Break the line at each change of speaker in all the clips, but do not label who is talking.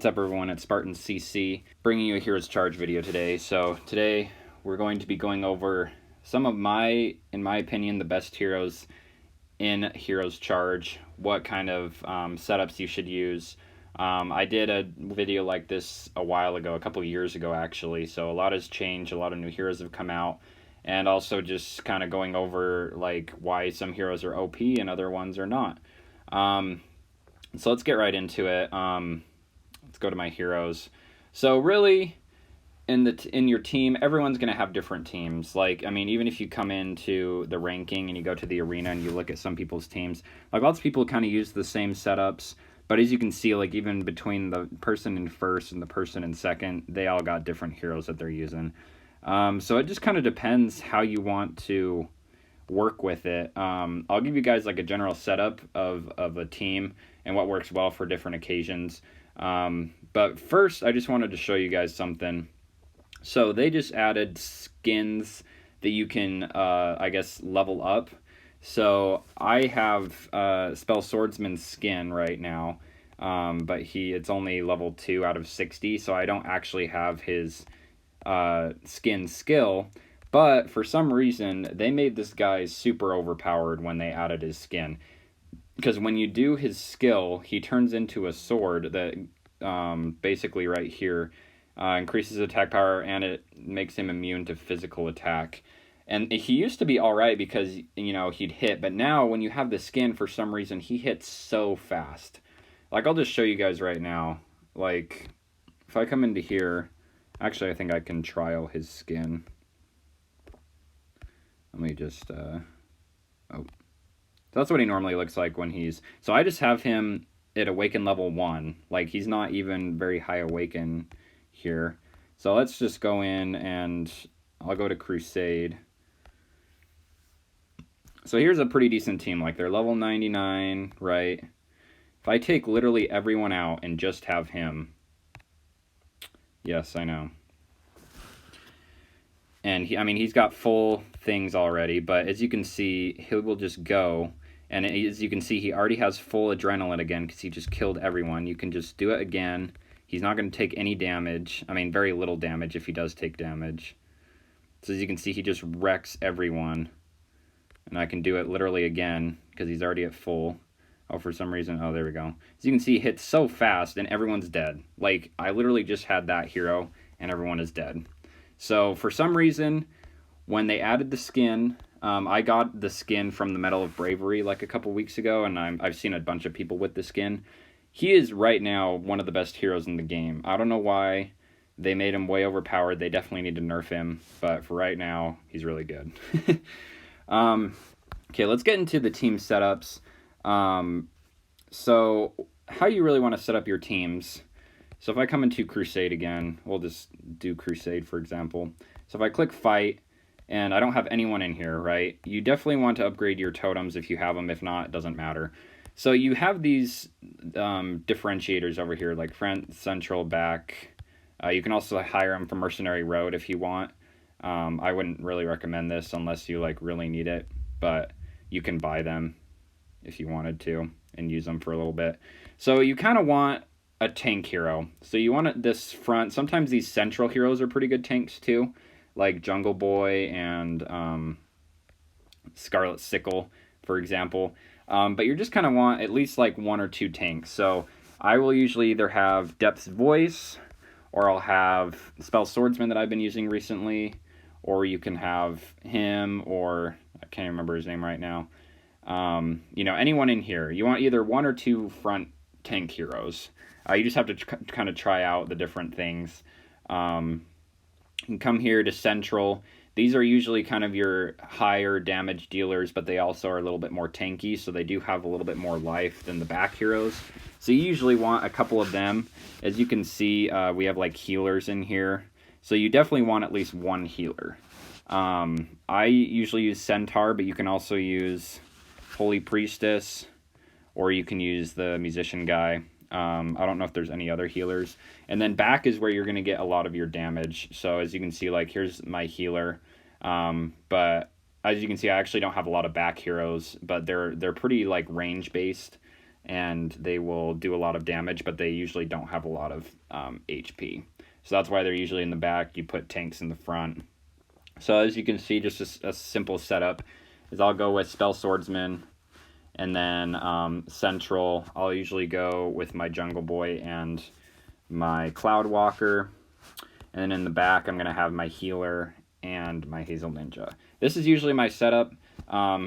What's up everyone, it's Spartan CC, bringing you a Heroes Charge video today. So today we're going to be going over some of in my opinion, the best heroes in Heroes Charge, what kind of setups you should use. I did a video like this a while ago, a couple years ago actually, so a lot has changed, a lot of new heroes have come out, and also just kind of going over like why some heroes are OP and other ones are not. So let's get right into it. Let's go to my heroes. So really, in your team, everyone's going to have different teams. Like, I mean, even if you come into the ranking and you go to the arena and you look at some people's teams, like lots of people kind of use the same setups. But as you can see, like even between the person in first and the person in second, they all got different heroes that they're using. So it just kind of depends how you want to work with it. I'll give you guys like a general setup of a team and what works well for different occasions. But first, I just wanted to show you guys something. So they just added skins that you can, I guess, level up. So I have Spell Swordsman's skin right now, but it's only level 2 out of 60, so I don't actually have his skin skill. But for some reason, they made this guy super overpowered when they added his skin. Because when you do his skill, he turns into a sword that basically right here increases attack power, and it makes him immune to physical attack. And he used to be alright because, you know, he'd hit, but now when you have the skin, for some reason, he hits so fast. Like, I'll just show you guys right now. Like, if I come into here, actually, I think I can trial his skin. Let me just, So that's what he normally looks like when so I just have him at Awaken level 1. Like, he's not even very high Awaken here. So let's just go in and I'll go to Crusade. So here's a pretty decent team. Like, they're level 99, right? If I take literally everyone out and just have him. Yes, I know. And he's got full things already, but as you can see, he will just go. And as you can see, he already has full adrenaline again because he just killed everyone. You can just do it again. He's not going to take any damage. I mean, very little damage if he does take damage. So as you can see, he just wrecks everyone. And I can do it literally again because he's already at full. Oh, for some reason, oh, there we go. As you can see, he hits so fast and everyone's dead. Like, I literally just had that hero and everyone is dead. So for some reason, when they added the skin, I got the skin from the Medal of Bravery like a couple weeks ago, and I've seen a bunch of people with the skin. He is right now one of the best heroes in the game. I don't know why they made him way overpowered. They definitely need to nerf him, but for right now, he's really good. Okay, let's get into the team setups. So how you really want to set up your teams. So if I come into Crusade again, we'll just do Crusade, for example. So if I click Fight, and I don't have anyone in here, right? You definitely want to upgrade your totems if you have them. If not, it doesn't matter. So you have these differentiators over here, like front, central, back. You can also hire them from Mercenary Road if you want. I wouldn't really recommend this unless you like really need it, but you can buy them if you wanted to and use them for a little bit. So you kind of want a tank hero. So you want this front. Sometimes these central heroes are pretty good tanks too, like Jungle Boy and Scarlet Sickle, for example. But you just kind of want at least like 1 or 2 tanks. So I will usually either have Depth's Voice, or I'll have Spell Swordsman that I've been using recently, or you can have him, or I can't remember his name right now. You know, anyone in here. You want either 1 or 2 front tank heroes. You just have to kind of try out the different things. You can come here to Central. These are usually kind of your higher damage dealers, but they also are a little bit more tanky, so they do have a little bit more life than the back heroes. So you usually want a couple of them. As you can see, we have like healers in here. So you definitely want at least 1 healer. I usually use Centaur, but you can also use Holy Priestess, or you can use the Musician guy. I don't know if there's any other healers. And then back is where you're going to get a lot of your damage. So as you can see, like here's my healer. But as you can see, I actually don't have a lot of back heroes, but they're pretty like range based. and they will do a lot of damage, but they usually don't have a lot of HP. So that's why they're usually in the back. You put tanks in the front. So as you can see, just a simple setup is I'll go with Spell Swordsman, and then Central, I'll usually go with my Jungle Boy and my Cloud Walker. And then in the back, I'm going to have my Healer and my Hazel Ninja. This is usually my setup.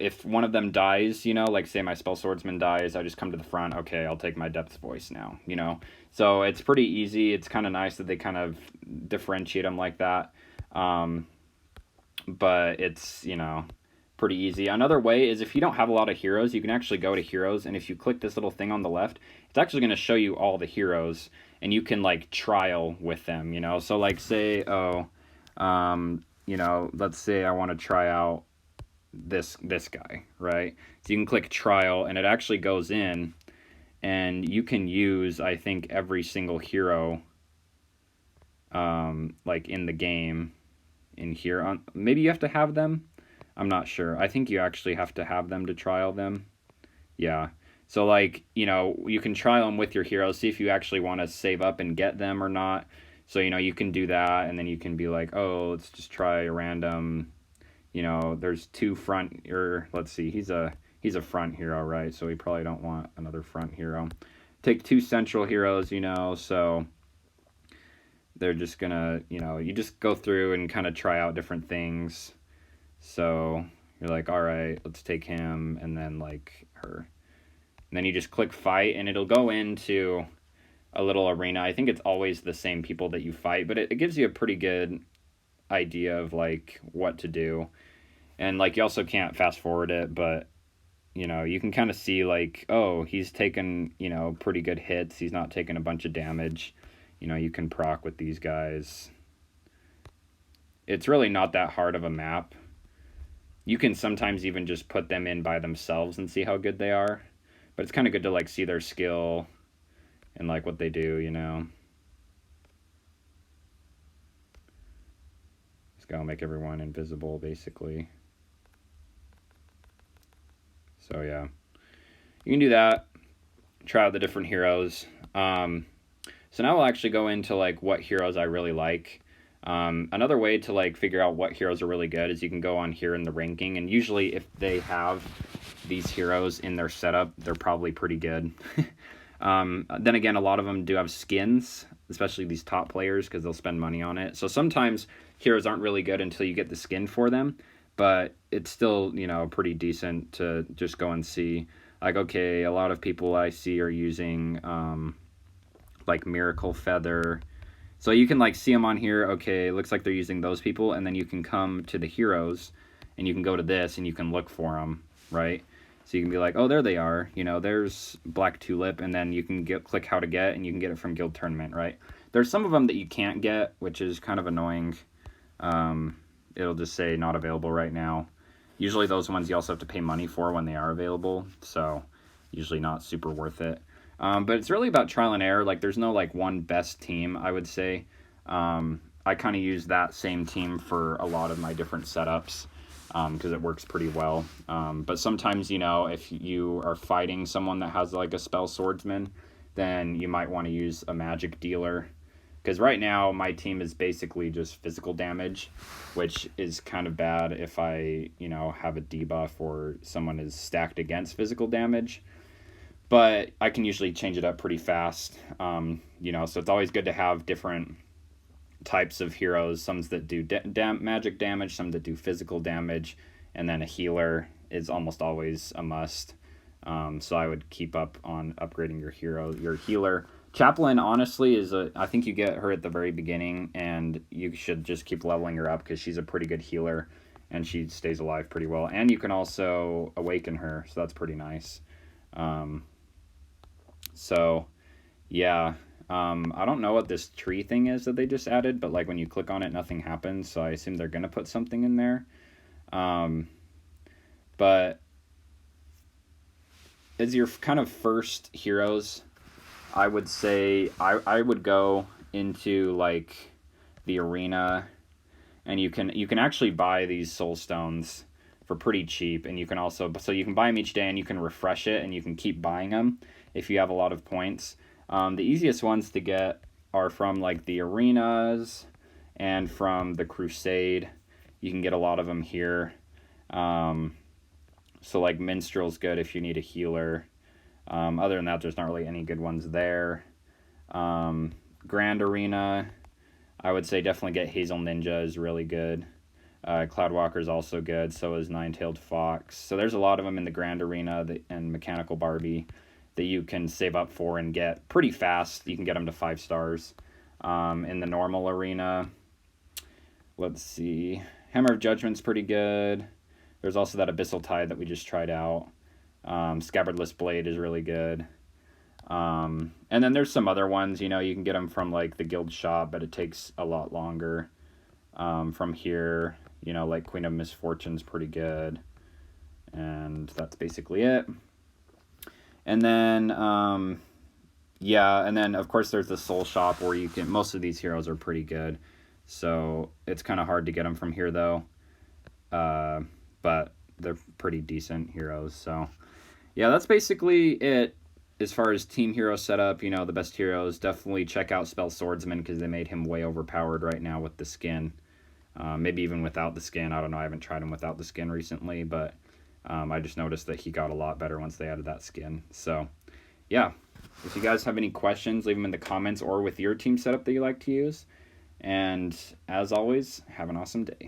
If one of them dies, you know, like say my Spell Swordsman dies, I just come to the front. Okay, I'll take my Depth Voice now, you know. So it's pretty easy. It's kind of nice that they kind of differentiate them like that. But it's, you know, pretty easy. Another way is if you don't have a lot of heroes, you can actually go to heroes, and if you click this little thing on the left, it's actually going to show you all the heroes, and you can like trial with them, you know. So like say, you know, let's say I want to try out this guy, right? So you can click trial, and it actually goes in, and you can use, I think, every single hero like in the game in here. On maybe you have to have them, I'm not sure. I think you actually have to have them to trial them. Yeah. So like, you know, you can trial them with your heroes, see if you actually want to save up and get them or not. So, you know, you can do that, and then you can be like, oh, let's just try a random, you know, there's two front, or let's see, he's a front hero, right? So we probably don't want another front hero. Take two central heroes, you know, so they're just gonna, you know, you just go through and kind of try out different things. So you're like, all right, let's take him, and then like her. And then you just click fight, and it'll go into a little arena. I think it's always the same people that you fight, but it gives you a pretty good idea of like what to do. And like you also can't fast forward it, but you know, you can kind of see like, oh, he's taken, you know, pretty good hits. He's not taking a bunch of damage. You know, you can proc with these guys. It's really not that hard of a map. You can sometimes even just put them in by themselves and see how good they are. But it's kind of good to like see their skill and like what they do, you know. Just gotta make everyone invisible, basically. So yeah, you can do that. Try out the different heroes. So now we'll actually go into like what heroes I really like. Another way to like figure out what heroes are really good is you can go on here in the ranking, and usually if they have these heroes in their setup, they're probably pretty good. Then again, a lot of them do have skins, especially these top players, because they'll spend money on it. So sometimes heroes aren't really good until you get the skin for them, but it's still, you know, pretty decent to just go and see. Like, okay, a lot of people I see are using like Miracle Feather. So you can like see them on here. Okay, it looks like they're using those people, and then you can come to the heroes, and you can go to this, and you can look for them, right? So you can be like, oh, there they are. You know, there's Black Tulip, and then you can click how to get, and you can get it from Guild Tournament, right? There's some of them that you can't get, which is kind of annoying. It'll just say not available right now. Usually those ones you also have to pay money for when they are available, so usually not super worth it. But it's really about trial and error. Like, there's no like one best team, I would say. I kind of use that same team for a lot of my different setups because it works pretty well. But sometimes, you know, if you are fighting someone that has like a Spell Swordsman, then you might want to use a magic dealer. Because right now my team is basically just physical damage, which is kind of bad if I, you know, have a debuff or someone is stacked against physical damage. But I can usually change it up pretty fast, you know, so it's always good to have different types of heroes, some that do magic damage, some that do physical damage, and then a healer is almost always a must. So I would keep up on upgrading your healer. Chaplain, honestly, I think you get her at the very beginning, and you should just keep leveling her up because she's a pretty good healer, and she stays alive pretty well. And you can also awaken her, so that's pretty nice. So, yeah, I don't know what this tree thing is that they just added, but like when you click on it, nothing happens, so I assume they're going to put something in there. But as your kind of first heroes, I would say I would go into like the arena, and you can actually buy these soul stones for pretty cheap, and you can also, so you can buy them each day, and you can refresh it, and you can keep buying them, if you have a lot of points. The easiest ones to get are from like the arenas and from the Crusade. You can get a lot of them here. So like Minstrel's good if you need a healer. Other than that, there's not really any good ones there. Grand Arena, I would say definitely get Hazel Ninja is really good. Cloudwalker is also good, so is Nine-Tailed Fox. So there's a lot of them in the Grand Arena and Mechanical Barbie that you can save up for and get pretty fast. You can get them to 5 stars. In the normal arena, let's see. Hammer of Judgment's pretty good. There's also that Abyssal Tide that we just tried out. Scabbardless Blade is really good. And then there's some other ones, you can get them from like the guild shop, but it takes a lot longer. From here, like Queen of Misfortune's pretty good. And that's basically it. And then, and then of course there's the Soul Shop where you can, most of these heroes are pretty good. So it's kind of hard to get them from here though. But they're pretty decent heroes. So yeah, that's basically it. As far as team hero setup, the best heroes, definitely check out Spell Swordsman because they made him way overpowered right now with the skin. Maybe even without the skin. I don't know. I haven't tried him without the skin recently, but I just noticed that he got a lot better once they added that skin. So, yeah. If you guys have any questions, leave them in the comments or with your team setup that you like to use. And as always, have an awesome day.